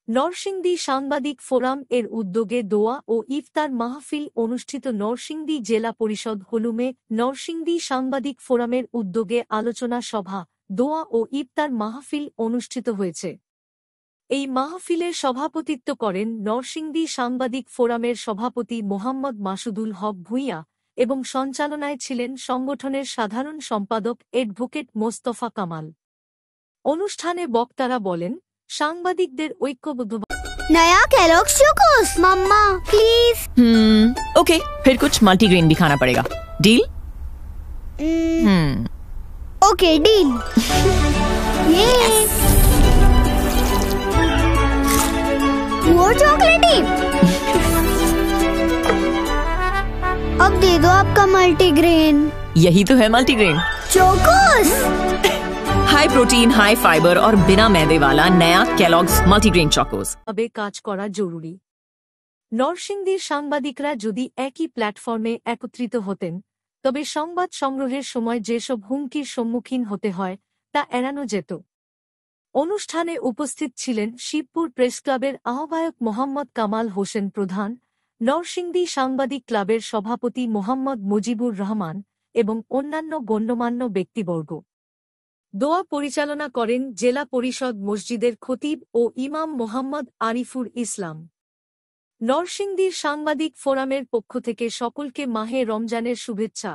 নরসিংদী সাংবাদিক ফোরাম এর উদ্যোগে দোয়া ও ইফতার মাহফিল অনুষ্ঠিত। নরসিংদী জেলা পরিষদ হলুমে নরসিংদী সাংবাদিক ফোরামের উদ্যোগে আলোচনা সভা, দোয়া ও ইফতার মাহফিল অনুষ্ঠিত হয়েছে। এই মাহফিলের সভাপতিত্ব করেন নরসিংদী সাংবাদিক ফোরামের সভাপতি মোহাম্মদ মাসুদুল হক ভূঁইয়া এবং সঞ্চালনায় ছিলেন সংগঠনের সাধারণ সম্পাদক অ্যাডভোকেট মোস্তফা কামাল। অনুষ্ঠানে বক্তারা বলেন, সাংবাদিকদের ঐক্যবদ্ধ नया कैलॉग्स चोकोस मम्मा प्लीज। ओके, फिर कुछ मल्टीग्रेन भी खाना पड़ेगा। डील? Okay deal. ये वो चॉकलेटी। अब दे दो आपका मल्टीग्रेन। यही तो है multigrain. Chocos high protein, high fibre और बिना मैदे वाला नया केलॉग्स मल्टीग्रेन चोकोस। ভাবে কাজ করা জরুরি। নরসিংদীর সাংবাদিকরা যদি একই প্ল্যাটফর্মে একত্রিত হতেন, তবে সংবাদ সংগ্রহের সময় যেসব হুমকির সম্মুখীন হতে হয় তা এড়ানো যেত। অনুষ্ঠানে উপস্থিত ছিলেন শিবপুর প্রেসক্লাবের আহ্বায়ক মোহাম্মদ কামাল হোসেন প্রধান, নরসিংদী সাংবাদিক ক্লাবের সভাপতি মোহাম্মদ মুজিবুর রহমান এবং অন্যান্য গণ্যমান্য ব্যক্তিবর্গ। দোয়া পরিচালনা করেন জেলা পরিষদ মসজিদের খতিব ও ইমাম মোহাম্মদ আরিফুর ইসলাম। নরসিংদীর সাংবাদিক ফোরামের পক্ষ থেকে সকলকে মাহে রমজানের শুভেচ্ছা